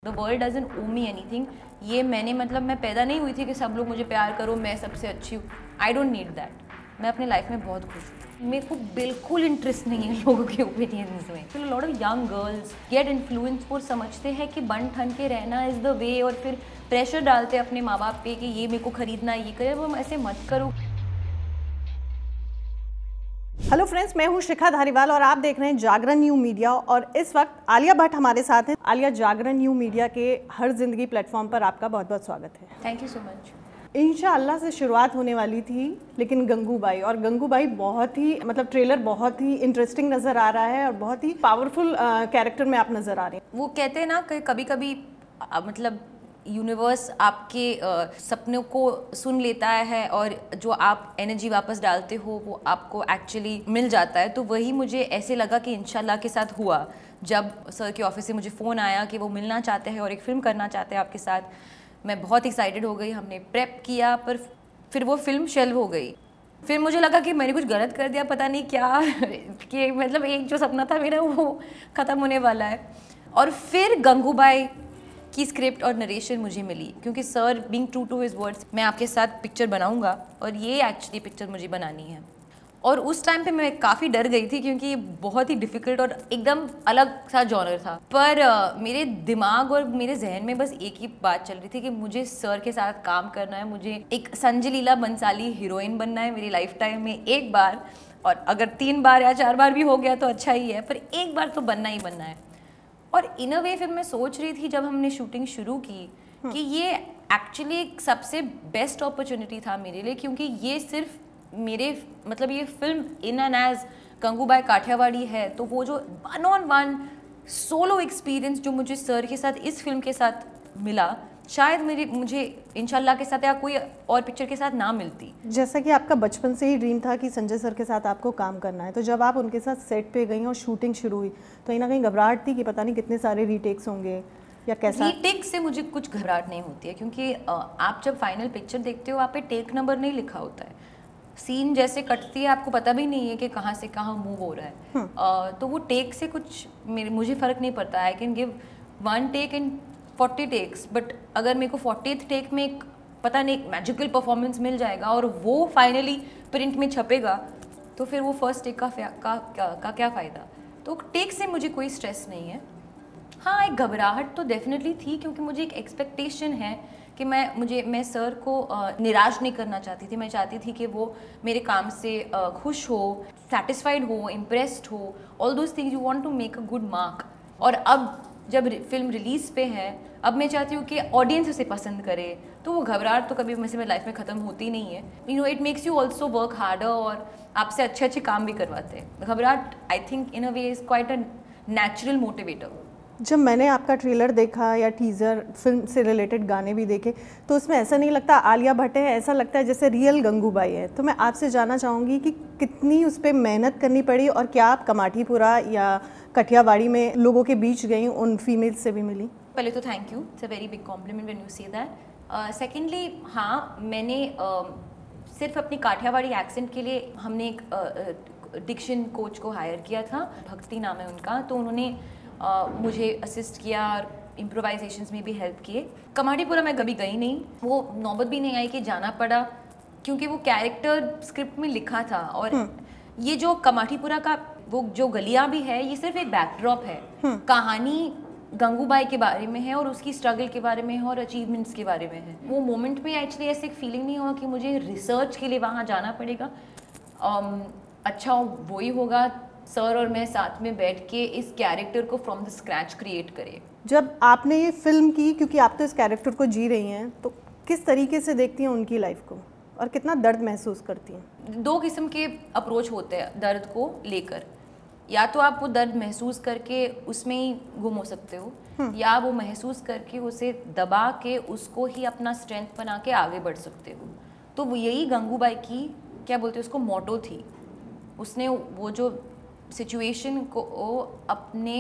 The world doesn't owe me anything. ये मैंने मतलब मैं पैदा नहीं हुई थी कि सब लोग मुझे प्यार करो, मैं सबसे अच्छी हूँ। I don't need that. मैं अपने लाइफ में बहुत खुश हूँ। मेरे को बिल्कुल इंटरेस्ट नहीं है लोगों के ओपिनियंस में। फिर lot of young girls get influence और समझते हैं कि बन ठन के रहना इज़ द वे, और फिर प्रेशर डालते हैं अपने माँ बाप पे कि ये मेरे को खरीदना है, ये करे। वो ऐसे मत करो। हेलो फ्रेंड्स, मैं हूं शिखा धारीवाल और आप देख रहे हैं जागरण न्यू मीडिया। और इस वक्त आलिया भट्ट हमारे साथ हैं। आलिया, जागरण न्यू मीडिया के हर जिंदगी प्लेटफॉर्म पर आपका बहुत बहुत स्वागत है। Thank you so much. इंशाअल्लाह से शुरुआत होने वाली थी, लेकिन गंगूबाई बहुत ही ट्रेलर बहुत ही इंटरेस्टिंग नज़र आ रहा है और बहुत ही पावरफुल कैरेक्टर में आप नज़र आ रहे हैं। वो कहते हैं ना कि कभी कभी मतलब यूनिवर्स आपके सपनों को सुन लेता है और जो आप एनर्जी वापस डालते हो वो आपको एक्चुअली मिल जाता है। तो वही मुझे ऐसे लगा कि इंशाल्लाह के साथ हुआ। जब सर के ऑफिस से मुझे फ़ोन आया कि वो मिलना चाहते हैं और एक फ़िल्म करना चाहते हैं आपके साथ, मैं बहुत एक्साइटेड हो गई। हमने प्रेप किया, पर फिर वो फिल्म शेल्व हो गई। फिर मुझे लगा कि मैंने कुछ गलत कर दिया, पता नहीं क्या कि मतलब एक जो सपना था मेरा वो ख़त्म होने वाला है। और फिर गंगूबाई की स्क्रिप्ट और नरेशन मुझे मिली, क्योंकि sir being true to his words, मैं आपके साथ पिक्चर बनाऊंगा और ये एक्चुअली पिक्चर मुझे बनानी है। और उस टाइम पे मैं काफ़ी डर गई थी, क्योंकि ये बहुत ही डिफ़िकल्ट और एकदम अलग सा जॉनर था। पर मेरे दिमाग और मेरे जहन में बस एक ही बात चल रही थी कि मुझे सर के साथ काम करना है। मुझे एक संजय लीला बंसाली हीरोइन बनना है मेरी लाइफ टाइम में एक बार, और अगर 3 बार या 4 बार भी हो गया तो अच्छा ही है, पर एक बार तो बनना ही बनना है। और इन अ वे फिर मैं सोच रही थी जब हमने शूटिंग शुरू की कि ये एक्चुअली सबसे बेस्ट अपॉर्चुनिटी था मेरे लिए, क्योंकि ये सिर्फ मेरे ये film in and as Gangubai Kathiawadi है। तो वो जो 1-on-1 सोलो एक्सपीरियंस जो मुझे सर के साथ इस फिल्म के साथ मिला, शायद मुझे इंशाल्लाह के साथ या कोई और पिक्चर के साथ ना मिलती। जैसा कि आपका बचपन से ही ड्रीम था कि संजय सर के साथ आपको काम करना है, तो जब आप उनके साथ सेट पे गई और शूटिंग शुरू हुई तो कहीं ना कहीं घबराहट थी कि पता नहीं कितने सारे रीटेक्स होंगे या कैसा? रीटेक से मुझे कुछ घबराहट नहीं होती है, क्योंकि आप जब फाइनल पिक्चर देखते हो, आप पे टेक नंबर नहीं लिखा होता है। सीन जैसे कटती है, आपको पता भी नहीं है कि कहाँ से कहाँ मूव हो रहा है। तो वो टेक से कुछ मुझे फ़र्क नहीं पड़ता। I can give 1 take in 40 takes, but अगर मेरे को 40th टेक में एक पता नहीं एक मैजिकल परफॉर्मेंस मिल जाएगा और वो फाइनली प्रिंट में छपेगा, तो फिर वो फर्स्ट टेक का क्या फ़ायदा। तो टेक से मुझे कोई स्ट्रेस नहीं है। हाँ, एक घबराहट तो डेफिनेटली थी, क्योंकि मुझे एक एक्सपेक्टेशन है कि मैं सर को निराश नहीं करना चाहती थी। मैं चाहती थी कि वो मेरे काम से खुश हो, सेटिस्फाइड हो, इम्प्रेस्ड हो, all those things you want to make a good mark. और अब जब फिल्म रिलीज़ पे है, अब मैं चाहती हूँ कि ऑडियंस उसे पसंद करे। तो वो घबराहट तो कभी मेरी लाइफ में ख़त्म होती नहीं है। You know, it makes you also work harder और आपसे अच्छे अच्छे काम भी करवाते हैं। घबराहट I think in a way is quite a natural motivator. जब मैंने आपका ट्रेलर देखा या टीज़र, फिल्म से रिलेटेड गाने भी देखे, तो उसमें ऐसा नहीं लगता आलिया भट्ट है, ऐसा लगता है जैसे रियल गंगूबाई है। तो मैं आपसे जानना चाहूँगी कि कितनी उस पर मेहनत करनी पड़ी और क्या आप कमाठीपुरा या काठियावाड़ी में लोगों के बीच गई, उन फीमेल्स से भी मिली? पहले तो thank you, it's a very big complement when you say that. Secondly, हाँ, मैंने सिर्फ अपनी काठियावाड़ी एक्सेंट के लिए हमने एक डिक्शन कोच को हायर किया था, भक्ति नाम है उनका। तो उन्होंने मुझे असिस्ट किया और इम्प्रोवाइजेशंस में भी हेल्प किए। कमाठीपुरा मैं कभी गई नहीं, वो नौबत भी नहीं आई कि जाना पड़ा, क्योंकि वो कैरेक्टर स्क्रिप्ट में लिखा था। और ये जो कमाठीपुरा का वो जो गलियां भी है, ये सिर्फ एक बैकड्रॉप है। कहानी गंगूबाई के बारे में है और उसकी स्ट्रगल के बारे में है और अचीवमेंट्स के बारे में है। वो मोमेंट में एक्चुअली ऐसे एक फीलिंग नहीं हुआ कि मुझे रिसर्च के लिए वहाँ जाना पड़ेगा। अच्छा वही होगा, सर और मैं साथ में बैठ के इस कैरेक्टर को फ्रॉम द स्क्रैच क्रिएट करें। जब आपने ये फिल्म की, क्योंकि आप तो इस कैरेक्टर को जी रही हैं, तो किस तरीके से देखती हैं उनकी लाइफ को और कितना दर्द महसूस करती हैं? 2 किस्म के अप्रोच होते हैं दर्द को लेकर। या तो आप वो दर्द महसूस करके उसमें ही गुम हो सकते हो, या वो महसूस करके उसे दबा के उसको ही अपना स्ट्रेंथ बना के आगे बढ़ सकते हो। तो वो यही गंगूबाई की क्या बोलते हैं उसको मोटो थी। उसने वो जो सिचुएशन को अपने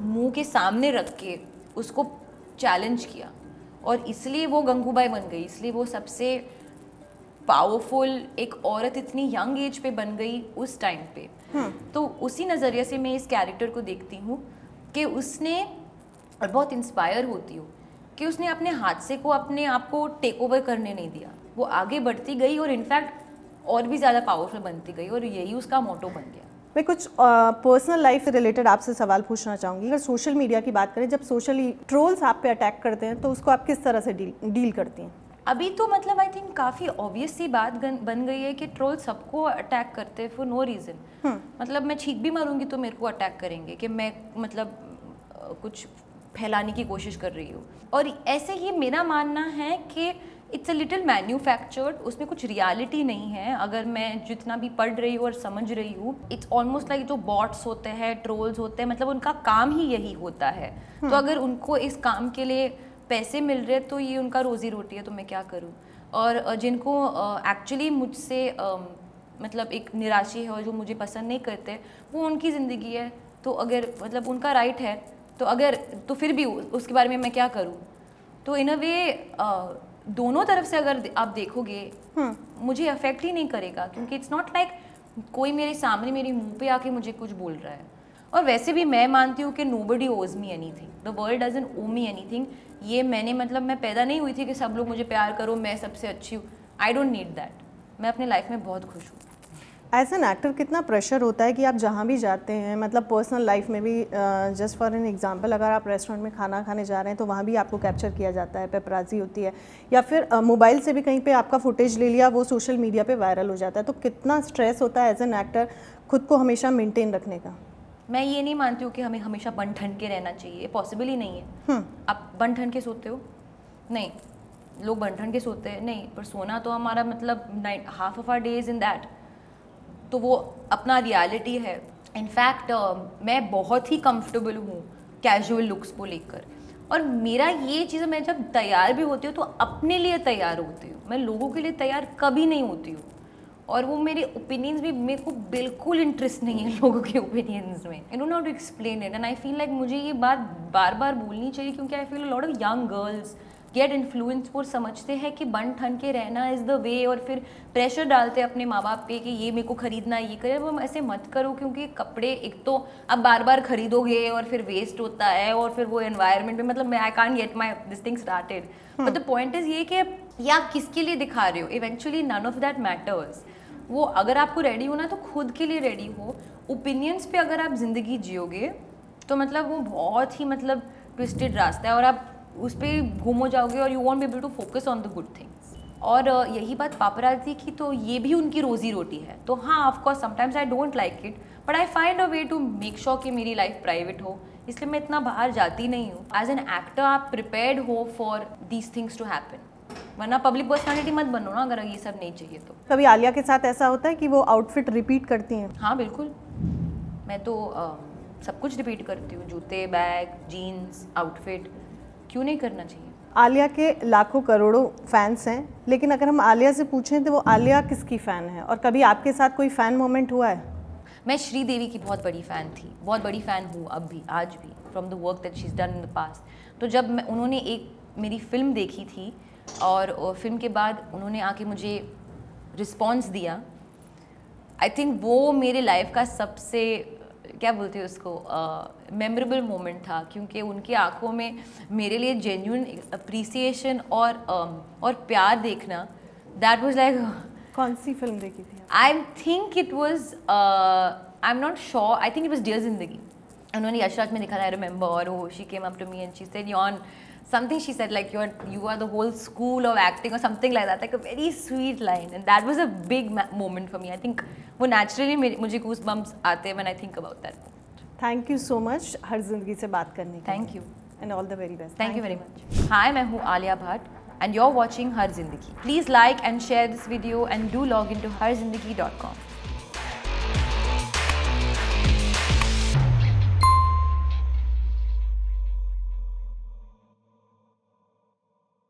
मुंह के सामने रख के उसको चैलेंज किया, और इसलिए वो गंगूबाई बन गई। इसलिए वो सबसे पावरफुल एक औरत इतनी यंग एज पे बन गई उस टाइम पे। तो उसी नज़रिए से मैं इस कैरेक्टर को देखती हूँ कि उसने और बहुत इंस्पायर होती हूँ कि उसने अपने हादसे को अपने आप को टेक ओवर करने नहीं दिया, वो आगे बढ़ती गई और इनफैक्ट और भी ज़्यादा पावरफुल बनती गई और यही उसका मोटो बन गया। मैं कुछ पर्सनल लाइफ से रिलेटेड आपसे सवाल पूछना चाहूँगी। अगर सोशल मीडिया की बात करें, जब सोशली ट्रोल्स आप पे अटैक करते हैं तो उसको आप किस तरह से डील करती हैं? अभी तो मतलब आई थिंक काफ़ी ऑब्वियस सी बात बन गई है कि ट्रोल सबको अटैक करते हैं फॉर नो रीज़न। मतलब मैं छींक भी मारूंगी तो मेरे को अटैक करेंगे कि मैं मतलब कुछ फैलाने की कोशिश कर रही हूँ। और ऐसे ही मेरा मानना है कि इट्स अ लिटिल मैन्युफैक्चर्ड, उसमें कुछ रियलिटी नहीं है। अगर मैं जितना भी पढ़ रही हूँ और समझ रही हूँ, इट्स ऑलमोस्ट लाइक जो बॉट्स होते हैं, ट्रोल्स होते हैं, मतलब उनका काम ही यही होता है। तो अगर उनको इस काम के लिए पैसे मिल रहे तो ये उनका रोज़ी रोटी है, तो मैं क्या करूँ। और जिनको एक्चुअली मुझसे मतलब एक निराशी है और जो मुझे पसंद नहीं करते, वो उनकी ज़िंदगी है, तो अगर मतलब उनका राइट है, तो अगर तो फिर भी उसके बारे में मैं क्या करूँ। तो इन अ वे दोनों तरफ से अगर आप देखोगे मुझे अफेक्ट ही नहीं करेगा, क्योंकि इट्स नॉट लाइक कोई मेरे सामने मेरे मुंह पे आके मुझे कुछ बोल रहा है। और वैसे भी मैं मानती हूँ कि nobody owes me anything, the world doesn't owe me anything. ये मैंने मतलब मैं पैदा नहीं हुई थी कि सब लोग मुझे प्यार करो, मैं सबसे अच्छी हूँ। I don't need that. मैं अपने लाइफ में बहुत खुश हूँ। एज एन एक्टर कितना प्रेशर होता है कि आप जहाँ भी जाते हैं, मतलब पर्सनल लाइफ में भी, जस्ट फॉर एन एग्जांपल, अगर आप रेस्टोरेंट में खाना खाने जा रहे हैं तो वहाँ भी आपको कैप्चर किया जाता है, पेपराजी होती है, या फिर मोबाइल से भी कहीं पे आपका फुटेज ले लिया, वो सोशल मीडिया पे वायरल हो जाता है। तो कितना स्ट्रेस होता है एज एन एक्टर खुद को हमेशा मेनटेन रखने का? मैं ये नहीं मानती हूँ कि हमें हमेशा बन ठन के रहना चाहिए, पॉसिबल ही नहीं है। आप बन ठन के सोते हो? नहीं, लोग बन ठन के सोते हैं नहीं, पर सोना तो हमारा मतलब half of our days in that, तो वो अपना रियलिटी है। इनफैक्ट मैं बहुत ही कंफर्टेबल हूँ कैजुअल लुक्स को लेकर, और मेरा ये चीज़, मैं जब तैयार भी होती हूँ तो अपने लिए तैयार होती हूँ, मैं लोगों के लिए तैयार कभी नहीं होती हूँ। और वो मेरे ओपिनियंस भी, मेरे को बिल्कुल इंटरेस्ट नहीं है लोगों के ओपिनियंस में। I don't know how to explain it, and I feel like मुझे ये बात बार बार बोलनी चाहिए, क्योंकि I feel a lot of young girls get influence, वो समझते हैं कि बन ठन के रहना इज़ द वे, और फिर प्रेशर डालते हैं अपने माँ बाप पे कि ये मेरे को खरीदना है, ये करे। वो ऐसे मत करो, क्योंकि कपड़े एक तो आप बार बार खरीदोगे और फिर वेस्ट होता है, और फिर वो एनवायरनमेंट में, मतलब मैं I can't get my this thing started. But the point is ये कि आप किसके लिए दिखा रहे हो, eventually none of that matters. वो अगर आपको रेडी होना तो खुद के लिए रेडी हो। ओपिनियंस पे अगर आप ज़िंदगी जियोगे तो मतलब वो बहुत ही मतलब ट्विस्टेड रास्ता है, और आप उस पर घूम हो जाओगे, और you won't be able to focus on the good things. और यही बात पापराज़ी की, तो ये भी उनकी रोज़ी रोटी है। तो हाँ, of course sometimes I don't like it, but I find a way to make sure कि मेरी लाइफ प्राइवेट हो, इसलिए मैं इतना बाहर जाती नहीं हूँ। एज एन एक्टर आप प्रिपेयर्ड हो for these things to happen, वरना पब्लिक पर्सनालिटी मत बनो ना अगर ये सब नहीं चाहिए तो। कभी आलिया के साथ ऐसा होता है कि वो आउटफिट रिपीट करती हैं? हाँ बिल्कुल, मैं तो सब कुछ रिपीट करती हूँ, जूते, बैग, जीन्स, आउटफिट, क्यों नहीं करना चाहिए। आलिया के लाखों करोड़ों फैंस हैं, लेकिन अगर हम आलिया से पूछें तो वो आलिया किसकी फ़ैन है, और कभी आपके साथ कोई फ़ैन मोमेंट हुआ है? मैं श्रीदेवी की बहुत बड़ी फ़ैन थी, बहुत बड़ी फ़ैन हूँ अब भी, आज भी, from the work that she is done in the past. तो जब उन्होंने एक मेरी फ़िल्म देखी थी, और फिल्म के बाद उन्होंने आके मुझे रिस्पॉन्स दिया, आई थिंक वो मेरे लाइफ का सबसे, क्या बोलते हैं उसको, मेमोरेबल मोमेंट था, क्योंकि उनकी आंखों में मेरे लिए जेन्युइन अप्रिसिएशन और प्यार देखना, दैट वाज लाइक। कौन सी फिल्म देखी थी? I think it was, I am not sure, I think it was dear Zindagi. उन्होंने यशराज में दिखा था, आई रिमेंबर, और वो she came up to me and she said yawn something, she said like you are the whole school of acting or something like that, like a very sweet line, and that was a big moment for me. I think वो naturally मुझे goosebumps आते हैं when I think about that. Thank you so much हर जिंदगी से बात करने के लिए. Thank you. And all the very best. Thank you very much. Hi, मैं हूँ Alia Bhatt and you're watching हर जिंदगी. Please like and share this video and do log into harzindagi.com.